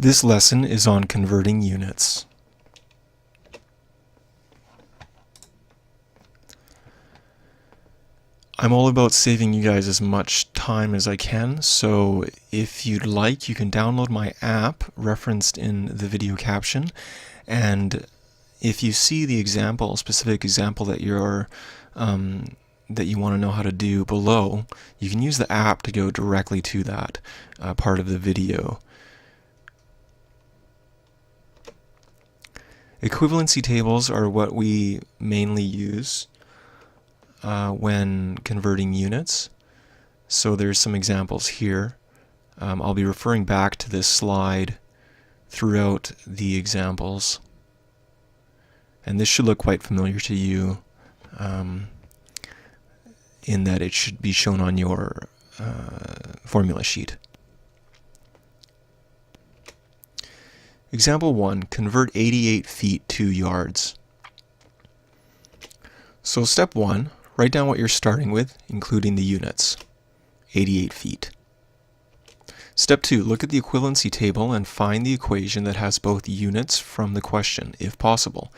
This lesson is on converting units. I'm all about saving you guys as much time as I can, so if you'd like, you can download my app referenced in the video caption, and if you see the example, specific example that that you want to know how to do below, you can use the app to go directly to that part of the video. Equivalency tables are what we mainly use when converting units. So there's some examples here. I'll be referring back to this slide throughout the examples. And this should look quite familiar to you in that it should be shown on your formula sheet. Example 1, convert 88 feet to yards. So step 1, write down what you're starting with, including the units, 88 feet. Step 2, look at the equivalency table and find the equation that has both units from the question, if possible.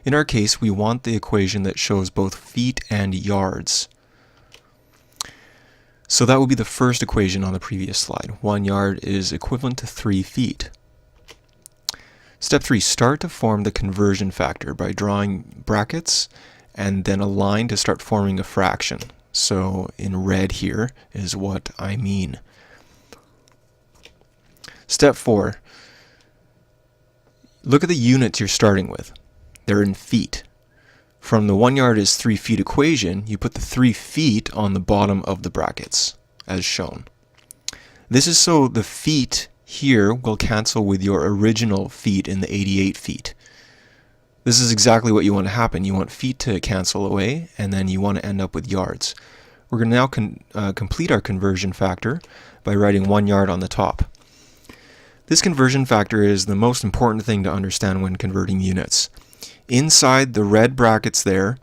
In our case, we want the equation that shows both feet and yards. So that will be the first equation on the previous slide. 1 yard is equivalent to 3 feet. Step 3, start to form the conversion factor by drawing brackets and then a line to start forming a fraction. So in red here is what I mean. Step 4, look at the units you're starting with. They're in feet. From the 1 yard is 3 feet equation, you put the 3 feet on the bottom of the brackets, as shown. This is so the feet here will cancel with your original feet in the 88 feet. This is exactly what you want to happen. You want feet to cancel away, and then you want to end up with yards. We're going to now complete our conversion factor by writing 1 yard on the top. This conversion factor is the most important thing to understand when converting units. Inside the red brackets there,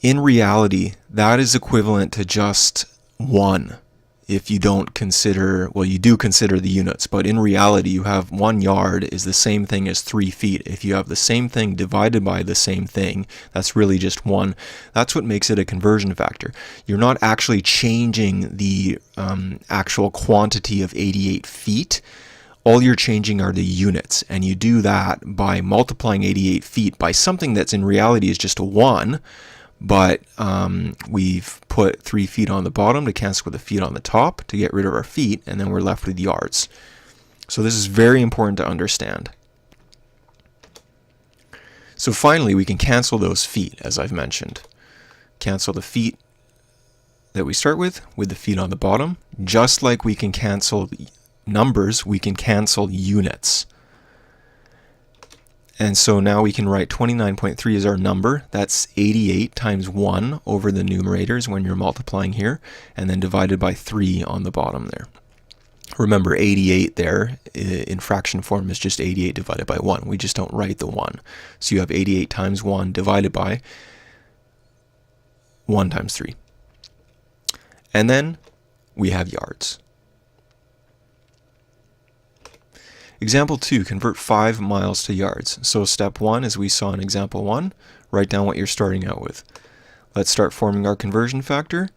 in reality, that is equivalent to just 1. If you don't consider, well, you do consider the units, but in reality you have 1 yard is the same thing as 3 feet. If you have the same thing divided by the same thing, that's really just 1. That's what makes it a conversion factor. You're not actually changing the actual quantity of 88 feet. All you're changing are the units, and you do that by multiplying 88 feet by something that's in reality is just a 1, but we've put 3 feet on the bottom to cancel with the feet on the top to get rid of our feet, and then we're left with yards. So this is very important to understand. So finally, we can cancel those feet, as I've mentioned. Cancel the feet that we start with the feet on the bottom. Just like we can cancel numbers, we can cancel units. And so now we can write 29.3 as our number. That's 88 times 1 over the numerators when you're multiplying here, and then divided by 3 on the bottom there. Remember, 88 there in fraction form is just 88 divided by 1. We just don't write the 1. So you have 88 times 1 divided by 1 times 3. And then we have yards. Example 2, convert 5 miles to yards. So step 1, as we saw in example 1, write down what you're starting out with. Let's start forming our conversion factor.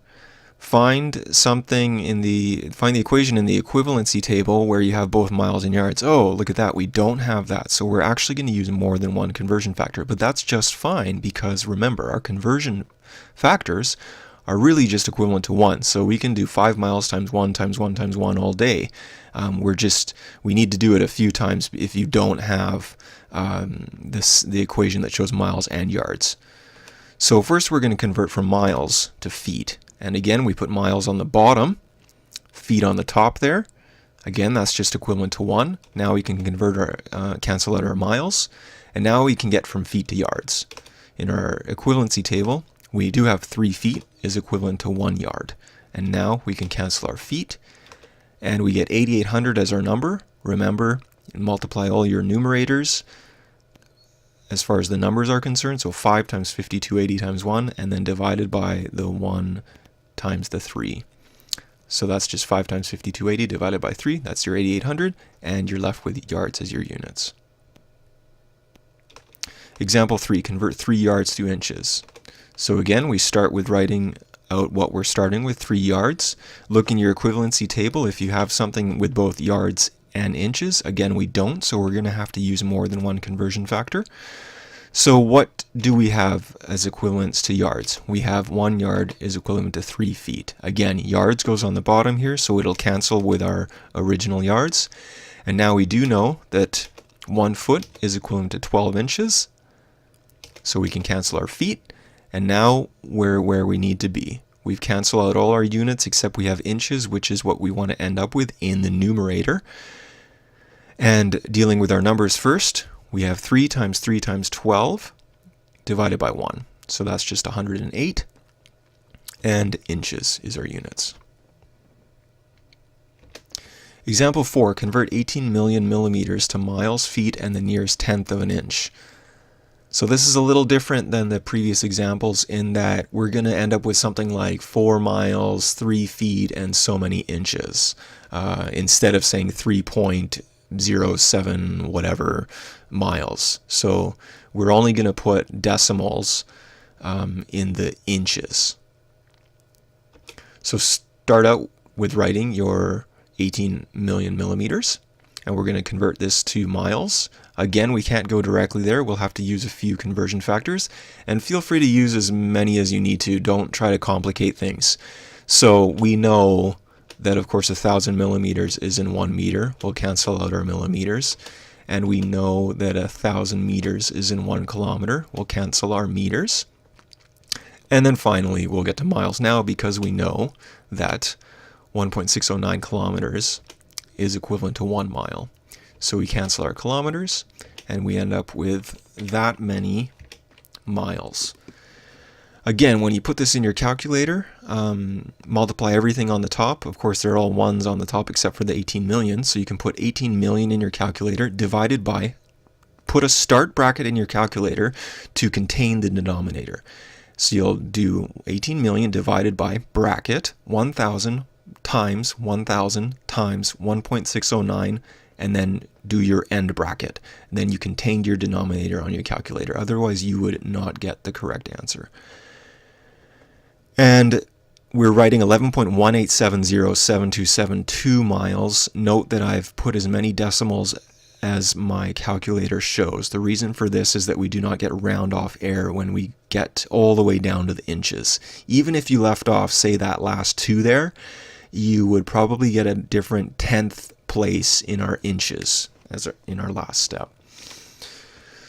Find the equation in the equivalency table where you have both miles and yards. Oh, look at that, we don't have that. So we're actually going to use more than one conversion factor, but that's just fine because remember, our conversion factors are really just equivalent to 1. So we can do 5 miles times 1 times 1 times 1 all day. We need to do it a few times if you don't have the equation that shows miles and yards. So first we're going to convert from miles to feet. And again, we put miles on the bottom, feet on the top there. Again, that's just equivalent to 1. Now we can cancel out our miles. And now we can get from feet to yards. In our equivalency table, we do have 3 feet is equivalent to 1 yard. And now we can cancel our feet. And we get 8,800 as our number. Remember, multiply all your numerators as far as the numbers are concerned. So 5 times 50, 280 times 1, and then divided by the 1 times the 3. So that's just 5 times 5280 divided by 3. That's your 8800, and you're left with yards as your units. Example 3, convert 3 yards to inches. So again, we start with writing out what we're starting with, 3 yards. Look in your equivalency table if you have something with both yards and inches. Again, we don't, so we're going to have to use more than one conversion factor. So what do we have as equivalents to yards? We have 1 yard is equivalent to 3 feet. Again, yards goes on the bottom here, so it'll cancel with our original yards. And now we do know that 1 foot is equivalent to 12 inches. So we can cancel our feet. And now we're where we need to be. We've canceled out all our units except we have inches, which is what we want to end up with in the numerator. And dealing with our numbers first, we have 3 times 3 times 12 divided by 1. So that's just 108. And inches is our units. Example 4, convert 18 million millimeters to miles, feet, and the nearest tenth of an inch. So this is a little different than the previous examples in that we're going to end up with something like 4 miles, 3 feet, and so many inches, instead of saying 3.07 whatever miles. So we're only going to put decimals in the inches. So start out with writing your 18 million millimeters, and we're going to convert this to miles. Again, we can't go directly there. We'll have to use a few conversion factors, and feel free to use as many as you need to. Don't try to complicate things. So we know that, of course, 1,000 millimeters is in 1 meter. We'll cancel out our millimeters. And we know that 1,000 meters is in 1 kilometer. We'll cancel our meters. And then finally, we'll get to miles now because we know that 1.609 kilometers is equivalent to 1 mile. So we cancel our kilometers, and we end up with that many miles. Again, when you put this in your calculator, multiply everything on the top. Of course, they're all ones on the top except for the 18 million. So you can put 18 million in your calculator divided by, put a start bracket in your calculator to contain the denominator. So you'll do 18 million divided by bracket 1,000 times 1,000 times 1.609, and then do your end bracket. And then you contain your denominator on your calculator. Otherwise, you would not get the correct answer. And we're writing 11.1870727 miles. Note that I've put as many decimals as my calculator shows. The reason for this is that we do not get round off error when we get all the way down to the inches. Even if you left off, say, that last 2 there, you would probably get a different 10th place in our inches as in our last step.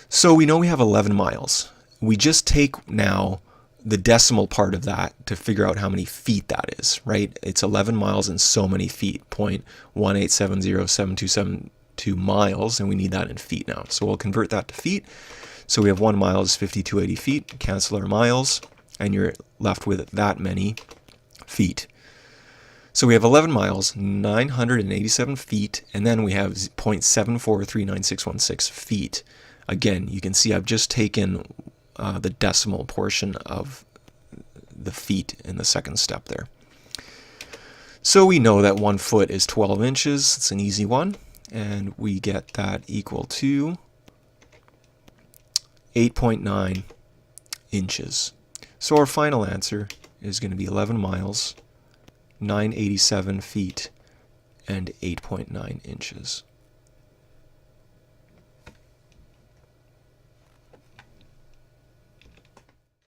So we know we have 11 miles. We just take now the decimal part of that to figure out how many feet that is, right? It's 11 miles and so many feet, 0.1870727 miles, and we need that in feet now. So we'll convert that to feet. So we have 1 mile is 5,280 feet, cancel our miles, and you're left with that many feet. So we have 11 miles, 987 feet, and then we have 0.7439616 feet. Again, you can see I've just taken the decimal portion of the feet in the second step there. So we know that 1 foot is 12 inches. It's an easy one. And we get that equal to 8.9 inches. So our final answer is going to be 11 miles, 987 feet, and 8.9 inches.